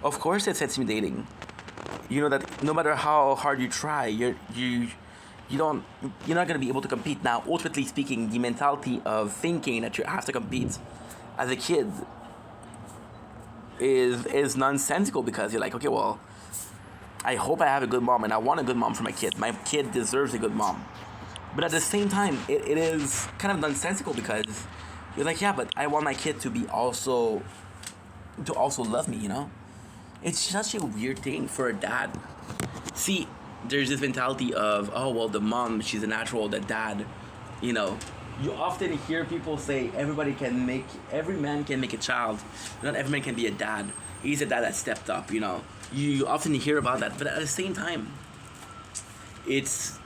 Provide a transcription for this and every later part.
Of course, it's intimidating. You know that no matter how hard you try, you don't you're not gonna be able to compete. Now, ultimately speaking, the mentality of thinking that you have to compete as a kid is nonsensical because you're like, okay, well, I hope I have a good mom and I want a good mom for my kid. My kid deserves a good mom. But at the same time, it is kind of nonsensical because you're like, yeah, but I want my kid to be also to also love me, you know? It's such a weird thing for a dad. See, there's this mentality of, oh, well, the mom, she's a natural, the dad, you know. You often hear people say every man can make a child. Not every man can be a dad. He's a dad that stepped up, you know. You often hear about that, but at the same time, it's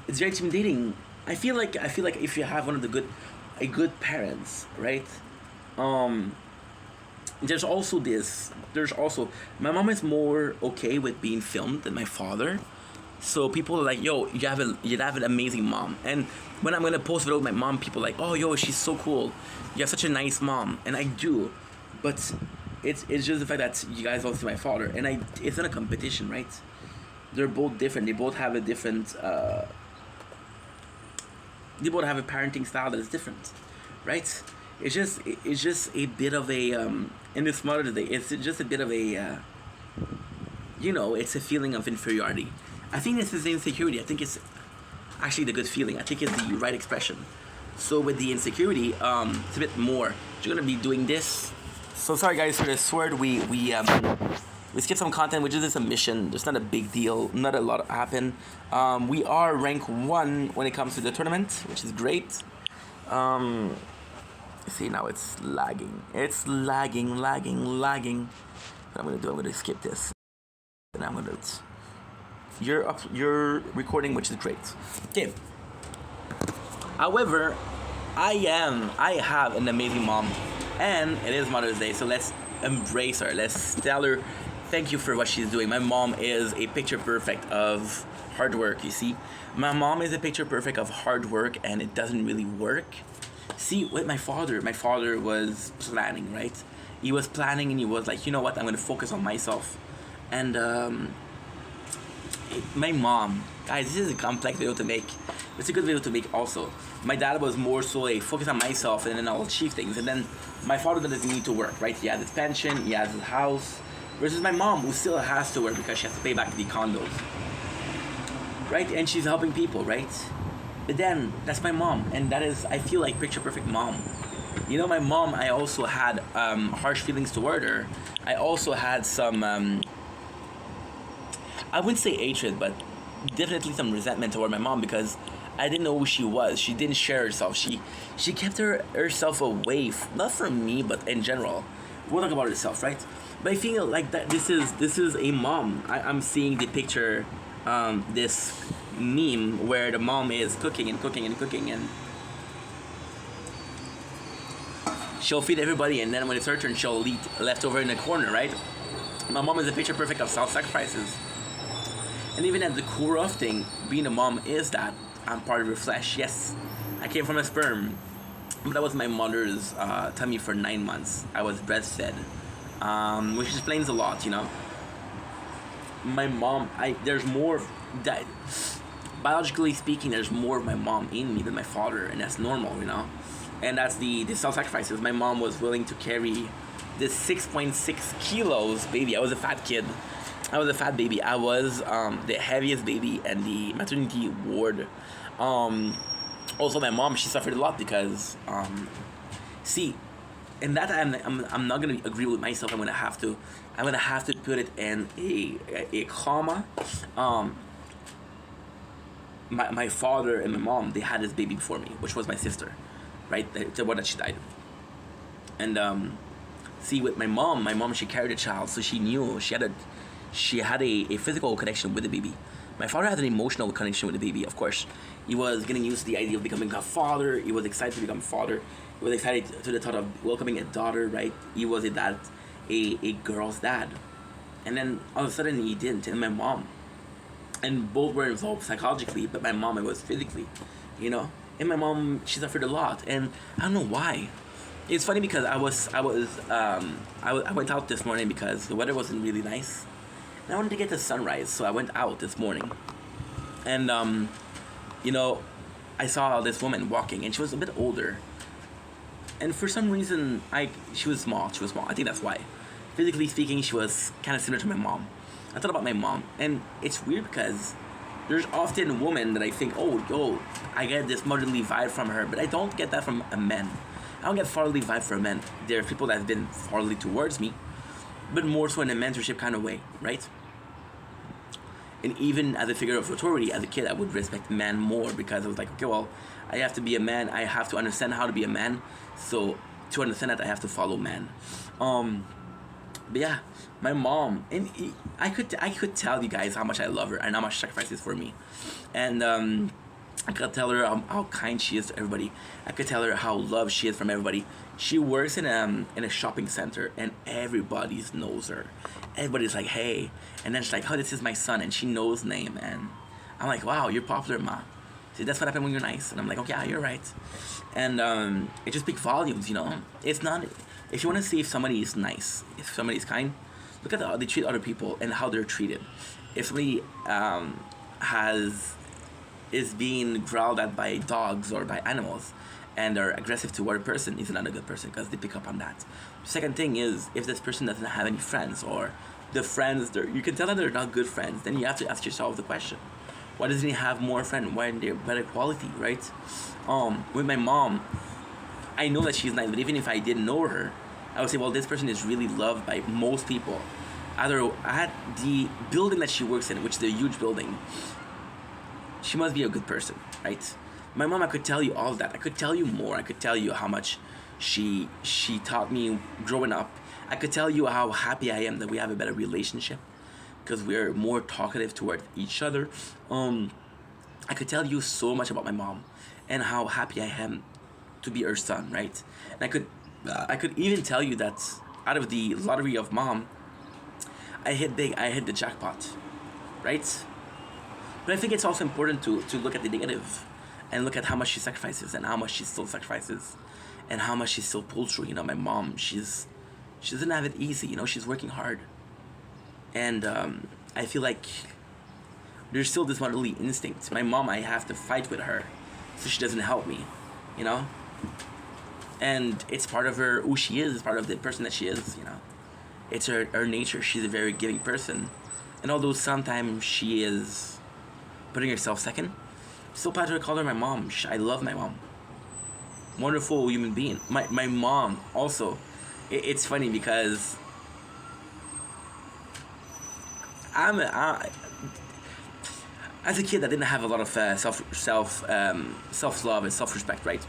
very intimidating. I feel like if you have a good parents, right? Um, there's also my mom is more okay with being filmed than my father. So people are like, yo, you have an amazing mom. And when I'm gonna post a video with my mom, people are like, oh, yo, she's so cool. You have such a nice mom, and I do, but it's just the fact that you guys don't see my father, and it's not a competition, right? They're both different. They both have a different. They both have a parenting style that is different, right? It's just a bit of a in this modern day. It's just a bit of a it's a feeling of inferiority. I think this is insecurity. I think it's actually the good feeling. I think it's the right expression. So with the insecurity, it's a bit more. You're gonna be doing this. So sorry guys for this word. We skipped some content, which is just a mission. It's not a big deal. Not a lot happened. We are rank 1 when it comes to the tournament, which is great. See, now it's lagging. It's lagging. What I'm gonna skip this. And I'm gonna. You're recording, which is great. Okay. However, I have an amazing mom, and it is Mother's Day, so let's embrace her. Let's tell her thank you for what she's doing. My mom is a picture perfect of hard work, you see. My mom is a picture perfect of hard work, and it doesn't really work. See, with my father was planning, right? He was planning, and he was like, you know what, I'm going to focus on myself. And my mom, guys, this is a complex video to make. It's a good video to make also. My dad was more so a focus on myself and then I'll achieve things. And then my father doesn't need to work, right? He has his pension, he has his house. Versus my mom, who still has to work because she has to pay back the condos. Right? And she's helping people, right? But then, that's my mom. And that is, I feel like, picture perfect mom. You know, my mom, I also had harsh feelings toward her. I also had some, I wouldn't say hatred, but definitely some resentment toward my mom because I didn't know who she was. She didn't share herself. She kept herself away, not from me, but in general. We'll talk about herself, right? But I feel like that this is a mom. I'm seeing the picture, this meme where the mom is cooking and she'll feed everybody, and then when it's her turn, she'll eat leftover in the corner, right? My mom is a picture perfect of self-sacrifices. And even at the core of thing, being a mom is that I'm part of her flesh. Yes, I came from a sperm, but that was my mother's tummy for 9 months. I was breastfed, which explains a lot, you know. My mom, there's more that, biologically speaking, there's more of my mom in me than my father, and that's normal, you know. And that's the self-sacrifices. My mom was willing to carry this 6.6 kilos baby. I was a fat kid. I was a fat baby. I was the heaviest baby in the maternity ward. Also, my mom, she suffered a lot because, see, in that I'm not gonna agree with myself. I'm gonna have to put it in a comma. My father and my mom, they had this baby before me, which was my sister, right? The one that she died. And see, with my mom, she carried a child, so she knew she had a physical connection with the baby. My father had an emotional connection with the baby. Of course, he was getting used to the idea of becoming a father. He was excited to become a father. He was excited to the thought of welcoming a daughter, right? He was a dad, a girl's dad. And then all of a sudden he didn't. And my mom, and both were involved psychologically, but my mom, it was physically, you know. And my mom, she suffered a lot, and I don't know why. It's funny because I went out this morning because the weather wasn't really nice, and I wanted to get the sunrise, so I went out this morning, and you know, I saw this woman walking, and she was a bit older, and for some reason, she was small. She was small. I think that's why. Physically speaking, she was kind of similar to my mom. I thought about my mom, and it's weird because there's often women that I think, oh, yo, I get this motherly vibe from her, but I don't get that from a man. I don't get fatherly vibe from men. There are people that have been fatherly towards me, but more so in a mentorship kind of way, right? And even as a figure of authority, as a kid, I would respect men more because I was like, okay, well, I have to be a man. I have to understand how to be a man. So to understand that, I have to follow men. But yeah, my mom, and I could tell you guys how much I love her and how much she sacrifices for me, and I could tell her how kind she is to everybody. I could tell her how loved she is from everybody. She works in a shopping center, and everybody knows her. Everybody's like, hey, and then she's like, oh, this is my son, and she knows name, and I'm like, wow, you're popular, ma. See, that's what happened when you're nice, and I'm like, okay, yeah, you're right, and it just speaks volumes, you know. It's not. If you want to see if somebody is nice, if somebody is kind, look at how they treat other people and how they're treated. If somebody is being growled at by dogs or by animals, and are aggressive toward a person, is not a good person because they pick up on that. Second thing is, if this person doesn't have any friends, or the friends, you can tell that they're not good friends, then you have to ask yourself the question, why doesn't he have more friends? Why aren't they better quality, right? With my mom, I know that she's nice, but even if I didn't know her, I would say, well, this person is really loved by most people. Either at the building that she works in, which is a huge building, she must be a good person, right? My mom, I could tell you all of that. I could tell you more. I could tell you how much she taught me growing up. I could tell you how happy I am that we have a better relationship because we're more talkative toward each other. I could tell you so much about my mom and how happy I am to be her son, right? And I could even tell you that out of the lottery of mom, I hit big. I hit the jackpot, right? But I think it's also important to look at the negative and look at how much she sacrifices and how much she still sacrifices and how much she still pulls through. You know, my mom, she doesn't have it easy. You know, she's working hard. And I feel like there's still this motherly instinct. My mom, I have to fight with her so she doesn't help me, you know? And it's part of her, who she is, it's part of the person that she is, you know? It's her nature. She's a very giving person. And although sometimes she is putting herself second, I'm still proud to call her my mom. I love my mom. Wonderful human being. My mom also, it's funny because as a kid, I didn't have a lot of self love and self respect, right?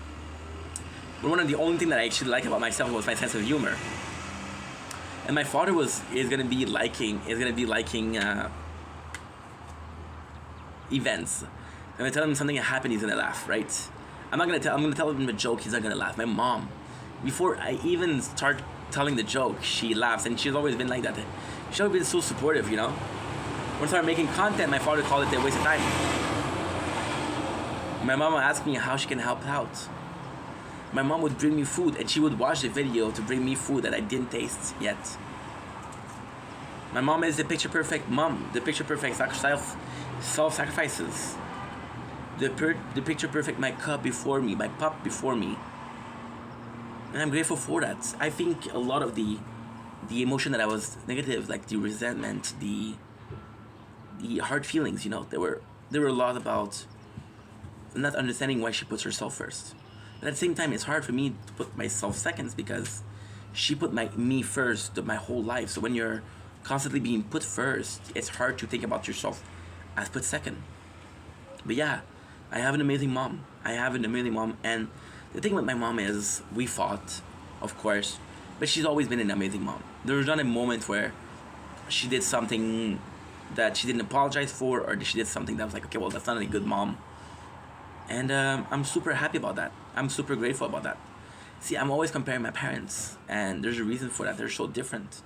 But one of the only thing that I actually like about myself was my sense of humor. And my father is gonna be liking events. I'm gonna tell him something that happened, he's gonna laugh, right? I'm gonna tell him a joke, he's not gonna laugh. My mom, before I even start telling the joke, she laughs, and she's always been like that. She's always been so supportive, you know? When I started making content, my father called it a waste of time. My mom would ask me how she can help out. My mom would bring me food, and she would watch the video to bring me food that I didn't taste yet. My mom is the picture perfect mom, the picture perfect self-sacrifices. The picture perfect my pup before me. And I'm grateful for that. I think a lot of the emotion that I was negative, like the resentment, the hard feelings, you know, there were a lot about not understanding why she puts herself first. But at the same time, it's hard for me to put myself seconds because she put me first my whole life. So when you're constantly being put first, it's hard to think about yourself as put second. But yeah, I have an amazing mom. And the thing with my mom is we fought, of course, but she's always been an amazing mom. There was not a moment where she did something that she didn't apologize for, or she did something that was like, okay, well, that's not a good mom. And I'm super happy about that. I'm super grateful about that. See, I'm always comparing my parents, and there's a reason for that. They're so different.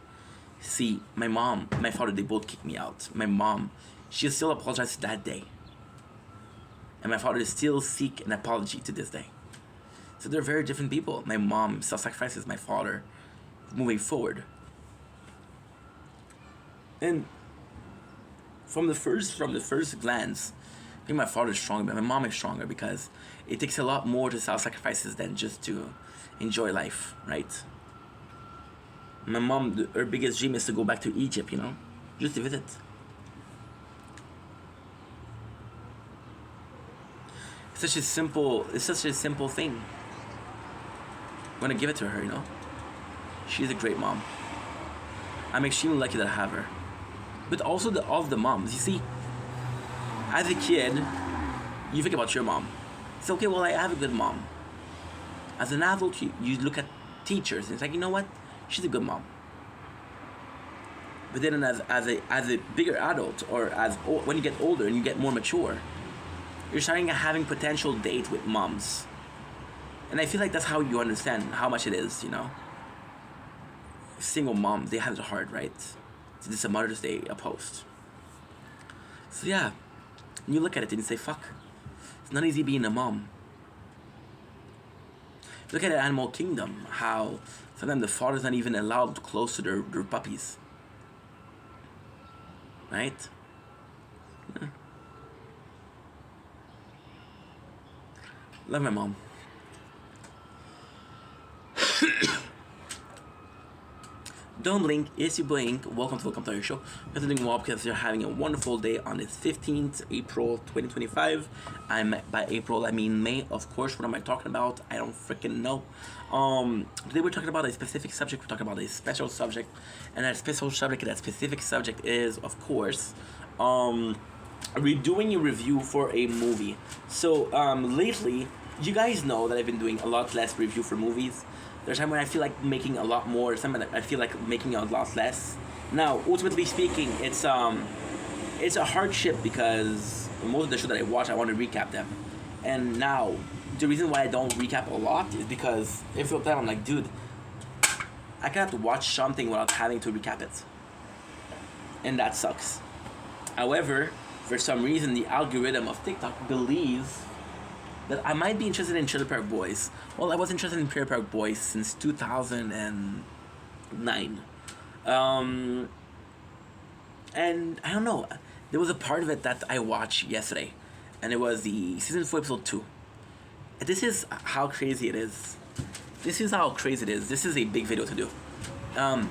See, my mom, my father, they both kicked me out. My mom, she still apologized that day. And my father still seek an apology to this day. So they're very different people. My mom self-sacrifices my father moving forward. And from the first glance, I think my father is stronger, but my mom is stronger because it takes a lot more to self-sacrifices than just to enjoy life, right? My mom, her biggest dream is to go back to Egypt, just to visit. It's such a simple thing. I'm gonna give it to her, She's a great mom. I'm extremely lucky that I have her. But also all of the moms, you see, as a kid, you think about your mom. It's okay, well, I have a good mom. As an adult, you look at teachers and it's like, you know what? She's a good mom. But then as a bigger adult, or when you get older and you get more mature, you're starting having potential date with moms. And I feel like that's how you understand how much it is, Single moms, they have it hard, right? So this is a Mother's Day post. So yeah, you look at it and you say, fuck, it's not easy being a mom. Look at Animal Kingdom, how sometimes the father's not even allowed close to their puppies. Right? Yeah. Love my mom. Don't blink, it's your boy Ink. Welcome to Welcome to our show. We're doing well because you're having a wonderful day on this 15th April 2025. By April I mean May, of course. What am I talking about? I don't freaking know. Today we're talking about a specific subject. We're talking about a special subject, and that special subject, that specific subject is, of course, we're doing a review for a movie. So lately, you guys know that I've been doing a lot less review for movies. There's a time when I feel like making a lot more, some that I feel like making a lot less. Now, ultimately speaking, it's a hardship because most of the shows that I watch, I want to recap them. And now, the reason why I don't recap a lot is because every time I'm like, dude, I can have to watch something without having to recap it. And that sucks. However, for some reason, the algorithm of TikTok believes that I might be interested in Trailer Park Boys. Well, I was interested in Trailer Park Boys since 2009. And I don't know, there was a part of it that I watched yesterday, and it was the season 4 episode 2. And this is how crazy it is. This is how crazy it is. This is a big video to do. I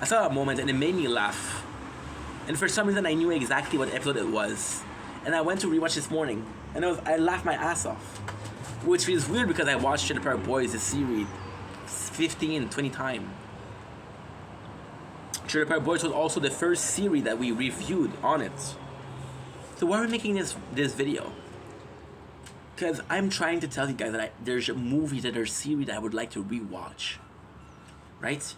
saw a moment and it made me laugh. And for some reason I knew exactly what episode it was. And I went to rewatch this morning, and I laughed my ass off. Which is weird because I watched Trailer Park Boys, the series, 15, 20 times. Trailer Park Boys was also the first series that we reviewed on it. So why are we making this video? Because I'm trying to tell you guys that there's a movie, that there's a series that I would like to rewatch. Right?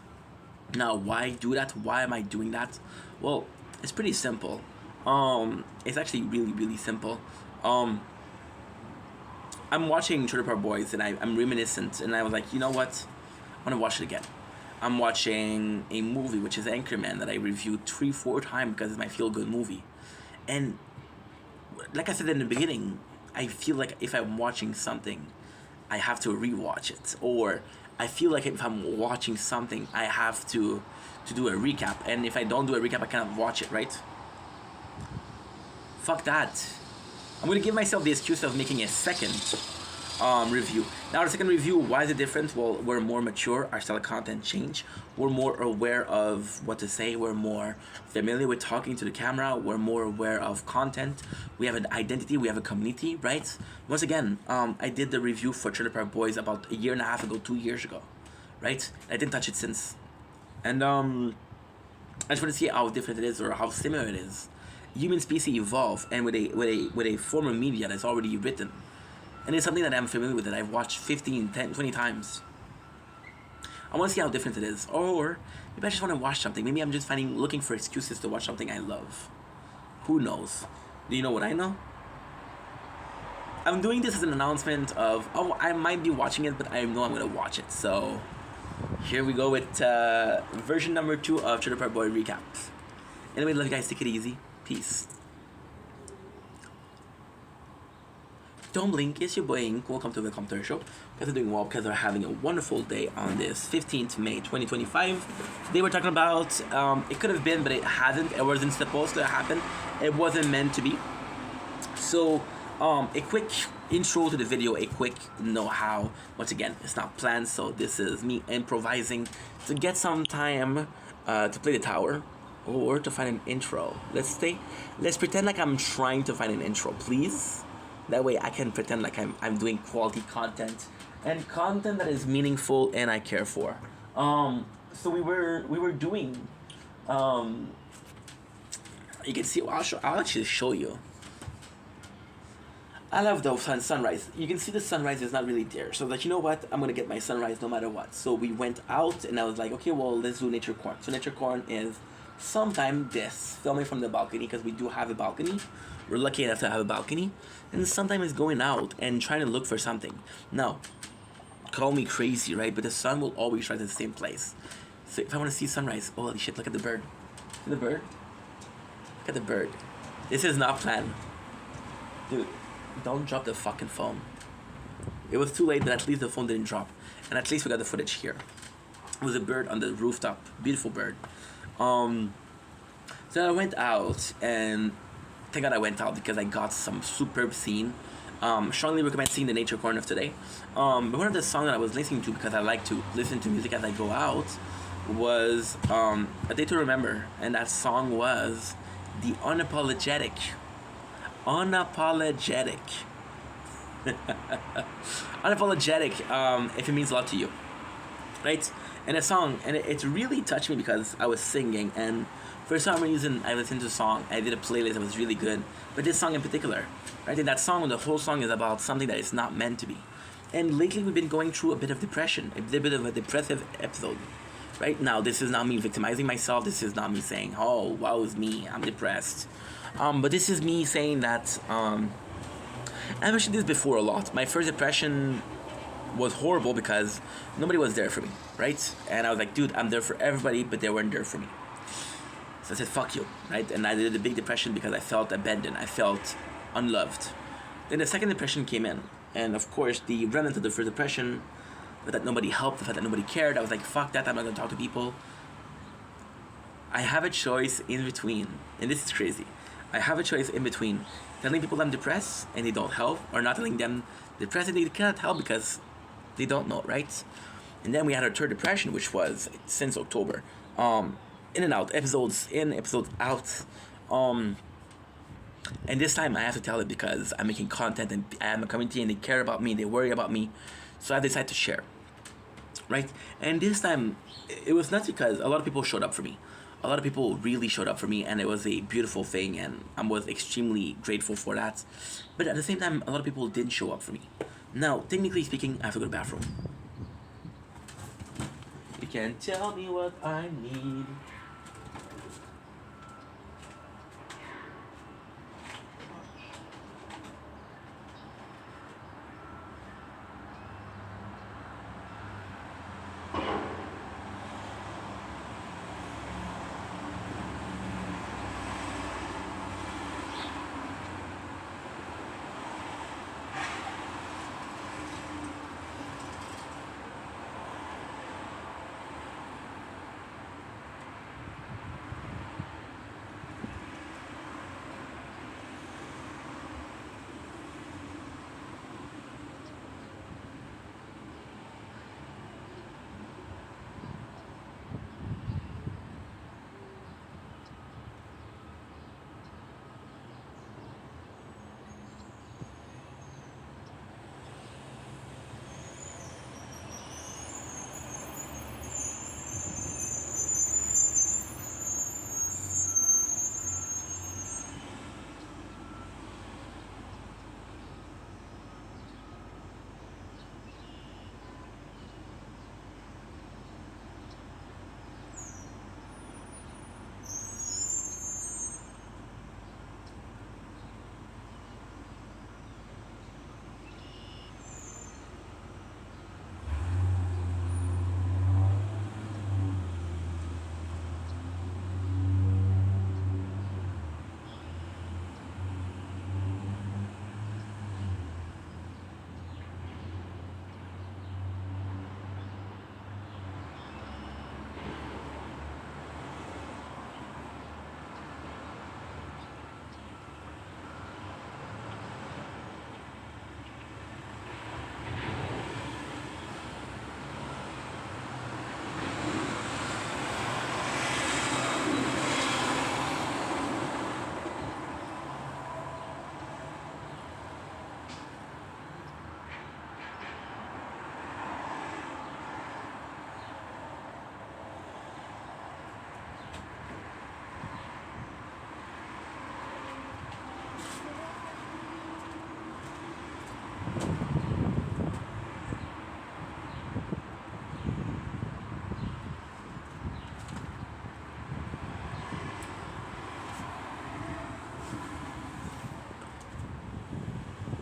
Now, why do that? Why am I doing that? Well, it's pretty simple. It's actually really, really simple. I'm watching Trailer Park Boys and I'm reminiscent, and I was like, you know what? I want to watch it again. I'm watching a movie which is Anchorman that I reviewed 3-4 times because it's my feel-good movie. And like I said in the beginning, I feel like if I'm watching something, I have to rewatch it. Or I feel like if I'm watching something, I have to do a recap. And if I don't do a recap, I cannot watch it, right? Fuck that. I'm going to give myself the excuse of making a second review. Now, the second review, why is it different? Well, we're more mature. Our style of content changed. We're more aware of what to say. We're more familiar with talking to the camera. We're more aware of content. We have an identity. We have a community, right? Once again, I did the review for Trailer Park Boys about 1.5 years ago, 2 years ago, right? I didn't touch it since. And I just want to see how different it is or how similar it is. Human species evolve, and with a form of media that's already written. And it's something that I'm familiar with, that I've watched 15, 10, 20 times. I want to see how different it is. Or maybe I just want to watch something. Maybe I'm just looking for excuses to watch something I love. Who knows? Do you know what I know? I'm doing this as an announcement of, I might be watching it, but I know I'm going to watch it. So here we go with version number 2 of Trailer Park Boy recaps. Anyway, love you guys. Take it easy. Peace. Don't blink, it's your boy Ink. Welcome to the Computer Show. Guys are doing well because they're having a wonderful day on this 15th May 2025. Today we're talking about, it could have been, but it hasn't. It wasn't supposed to happen. It wasn't meant to be. So, a quick intro to the video, a quick know-how. Once again, it's not planned, so this is me improvising to get some time to play the tower or to find an intro. Let's pretend like I'm trying to find an intro, please. That way I can pretend like I'm doing quality content and content that is meaningful and I care for. So we were doing, you can see, I'll actually show you. I love the sunrise. You can see the sunrise is not really there. So like, you know what? I'm gonna get my sunrise no matter what. So we went out and I was like, okay, well, let's do nature corn. So nature corn is sometimes this, filming from the balcony, because we do have a balcony. We're lucky enough to have a balcony. And sometimes it's going out and trying to look for something. Now, call me crazy, right? But the sun will always rise at the same place. So if I want to see sunrise, holy shit, look at the bird. See the bird? Look at the bird. This is not planned. Dude, don't drop the fucking phone. It was too late, but at least the phone didn't drop. And at least we got the footage here. It was a bird on the rooftop. Beautiful bird. So I went out, and thank God I went out because I got some superb scene. Strongly recommend seeing the nature corner of today. But one of the songs that I was listening to, because I like to listen to music as I go out, was A Day to Remember. And that song was The Unapologetic. Unapologetic. Unapologetic, if it means a lot to you. Right? And a song, and it really touched me because I was singing, and for some reason I listened to a song, I did a playlist that was really good, but this song in particular, right? And that song, the whole song is about something that is not meant to be. And lately we've been going through a bit of depression, a bit of a depressive episode. Right? Now, this is not me victimizing myself, this is not me saying, oh, wow, it's me, I'm depressed. But this is me saying that, I mentioned this before a lot. My first depression was horrible because nobody was there for me, right? And I was like, dude, I'm there for everybody, but they weren't there for me. So I said, fuck you, right? And I did a big depression because I felt abandoned. I felt unloved. Then the second depression came in. And of course, the remnant of the first depression, but that nobody helped, the fact that nobody cared, I was like, fuck that, I'm not gonna talk to people. I have a choice in between, and this is crazy. I have a choice in between telling people I'm depressed and they don't help, or not telling them depressed and they cannot help because they don't know, right? And then we had our third depression, which was since October. In and out, episodes in, episodes out. And this time I have to tell it because I'm making content and I have a community and they care about me, they worry about me. So I decided to share, right? And this time, it was not because a lot of people showed up for me. A lot of people really showed up for me, and it was a beautiful thing, and I was extremely grateful for that. But at the same time, a lot of people didn't show up for me. Now, technically speaking, I have to go to the bathroom. You can tell me what I need.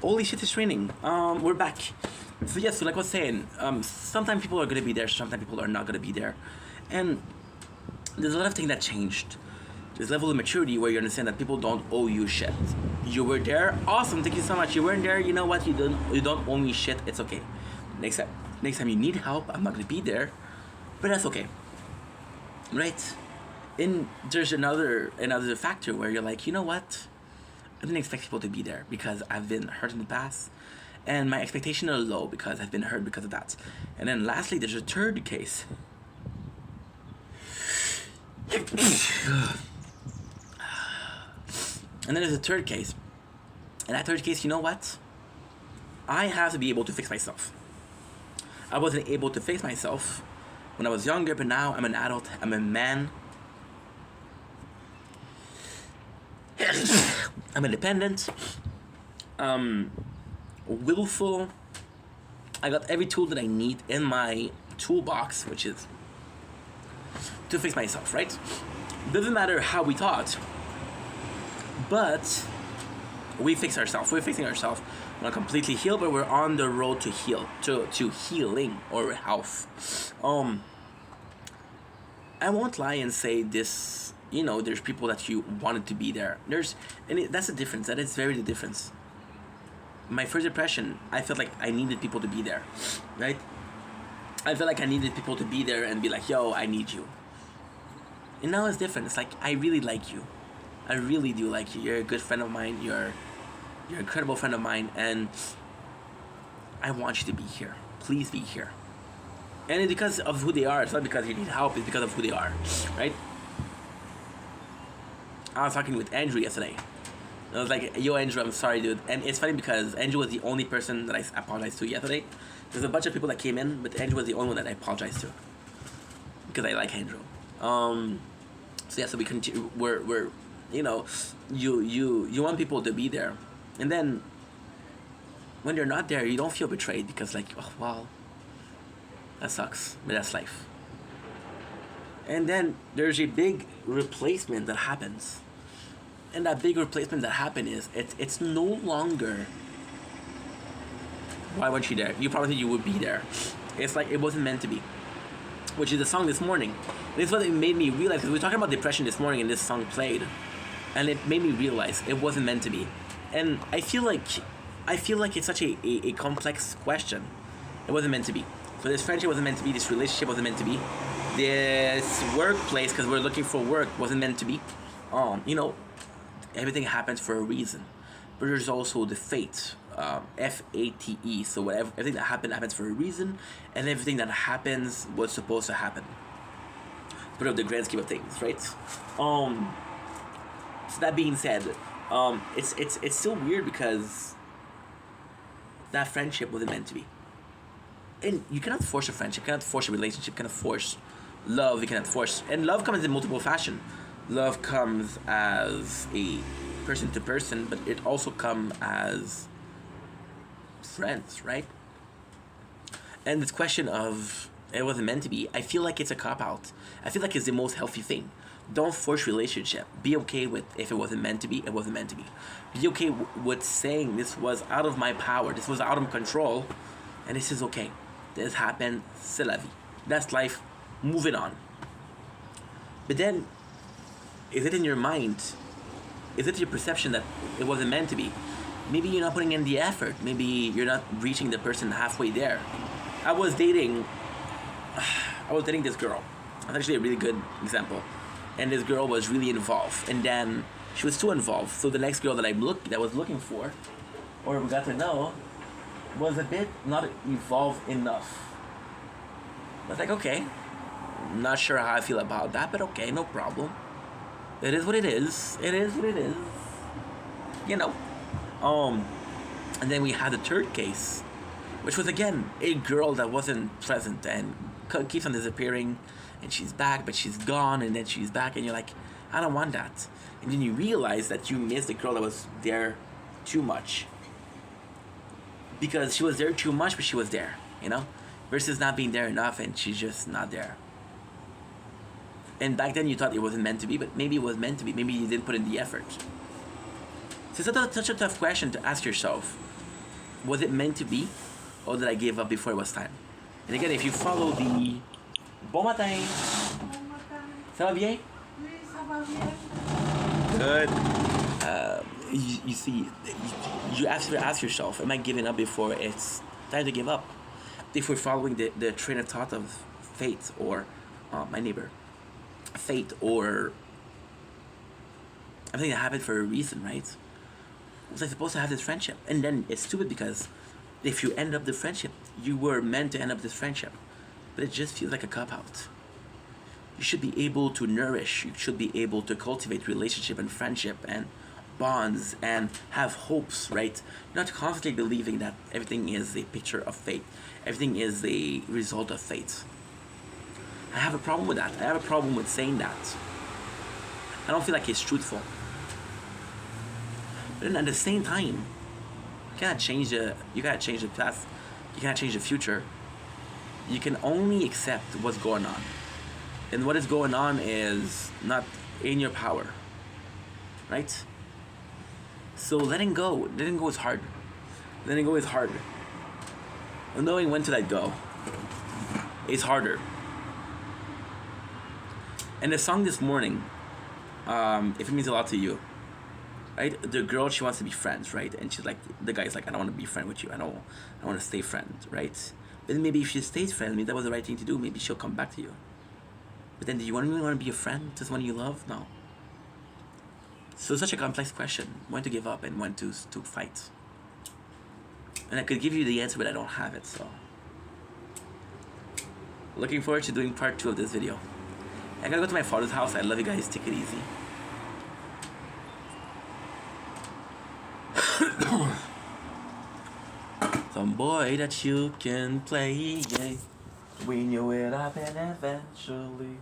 Holy shit, it's raining. We're back. So yes, so like I was saying, sometimes people are gonna be there, sometimes people are not gonna be there, and there's a lot of things that changed. There's level of maturity where you understand that people don't owe you shit. You were there, awesome, thank you so much. You weren't there, you know what? You don't owe me shit. It's okay. Next time you need help, I'm not gonna be there, but that's okay, right? And there's another factor where you're like, you know what? I didn't expect people to be there because I've been hurt in the past, and my expectations are low because I've been hurt because of that. And then lastly, there's a third case. And then there's a third case. And that third case, you know what? I have to be able to fix myself. I wasn't able to fix myself when I was younger, but now I'm an adult, I'm a man. I'm independent. Willful. I got every tool that I need in my toolbox, which is to fix myself, right? Doesn't matter how we thought, but we fix ourselves. We're fixing ourselves. We're not completely healed, but we're on the road to heal, to healing or health. I won't lie and say this. You know, there's people that you wanted to be there. That's the difference. That is very the difference. My first impression, I felt like I needed people to be there, right? I felt like I needed people to be there and be like, yo, I need you. And now it's different. It's like, I really like you. I really do like you. You're a good friend of mine. You're an incredible friend of mine. And I want you to be here. Please be here. And it's because of who they are. It's not because you need help. It's because of who they are, right? I was talking with Andrew yesterday. I was like, yo, Andrew, I'm sorry, dude. And it's funny because Andrew was the only person that I apologized to yesterday. There's a bunch of people that came in, but Andrew was the only one that I apologized to. Because I like Andrew. So yeah, so we continue. We're you know, you want people to be there. And then, when they're not there, you don't feel betrayed because like, oh, wow, that sucks. But that's life. And then there's a big replacement that happens. And that big replacement that happened is it's no longer, why weren't you there? You probably think you would be there. It's like it wasn't meant to be. Which is the song this morning. And it's what it made me realize, because we were talking about depression this morning and this song played. And it made me realize it wasn't meant to be. And I feel like it's such a complex question. It wasn't meant to be. So this friendship wasn't meant to be, this relationship wasn't meant to be. This workplace, because we're looking for work, wasn't meant to be. You know, everything happens for a reason. But there's also the fate, F-A-T-E. So everything that happens for a reason, and everything that happens was supposed to happen. But of the grand scheme of things, right? So that being said, it's still weird because that friendship wasn't meant to be. And you cannot force a friendship, you cannot force a relationship, you cannot force love, you cannot force. And love comes in multiple fashion. Love comes as a person to person, but it also comes as friends, right? And this question of it wasn't meant to be, I feel like it's a cop-out. I feel like it's the most healthy thing. Don't force relationship. Be okay with if it wasn't meant to be, it wasn't meant to be. Be okay with saying this was out of my power, this was out of control, and this is okay. This happened, c'est la vie. That's life, moving on. But then, is it in your mind? Is it your perception that it wasn't meant to be? Maybe you're not putting in the effort. Maybe you're not reaching the person halfway there. I was dating this girl. That's actually a really good example. And this girl was really involved. And then she was too involved. So the next girl that I was looking for, or we got to know, was a bit not evolved enough. I was like, okay, not sure how I feel about that, but okay, no problem. It is what it is. It is what it is. You know. And then we had the third case, which was again a girl that wasn't present and keeps on disappearing, and she's back, but she's gone, and then she's back, and you're like, I don't want that. And then you realize that you missed the girl that was there too much. Because she was there too much, but she was there, you know? Versus not being there enough, and she's just not there. And back then you thought it wasn't meant to be, but maybe it was meant to be. Maybe you didn't put in the effort. So it's such a tough question to ask yourself. Was it meant to be, or did I give up before it was time? And again, if you follow the bon matin, ça va bien? Oui, ça va bien. Good. You see, you ask yourself, am I giving up before it's time to give up? If we're following the train of thought of fate or my neighbor, fate or everything that happened for a reason, right? Was I supposed to have this friendship? And then it's stupid because if you end up the friendship, you were meant to end up this friendship, but it just feels like a cop out. You should be able to nourish, you should be able to cultivate relationship and friendship and bonds and have hopes, right? Not constantly believing that everything is a picture of fate, everything is a result of fate. I have a problem with that. I have a problem with saying that. I don't feel like it's truthful. But then at the same time, you gotta change the past. You cannot change the future. You can only accept what's going on. And what is going on is not in your power. Right? So letting go is hard. Letting go is hard. And knowing when to let go is harder. And the song this morning, if it means a lot to you, right? The girl, she wants to be friends, right? And she's like, the guy's like, I don't want to be friend with you. I want to stay friends, right? But then maybe if she stays friends, maybe that was the right thing to do. Maybe she'll come back to you. But then, do you really want to be a friend to someone you love? No. So it's such a complex question: when to give up and when to fight. And I could give you the answer, but I don't have it. So, looking forward to doing part 2 of this video. I gotta go to my father's house. I love you guys. Take it easy. Some boy that you can play, yeah. We knew it up and eventually.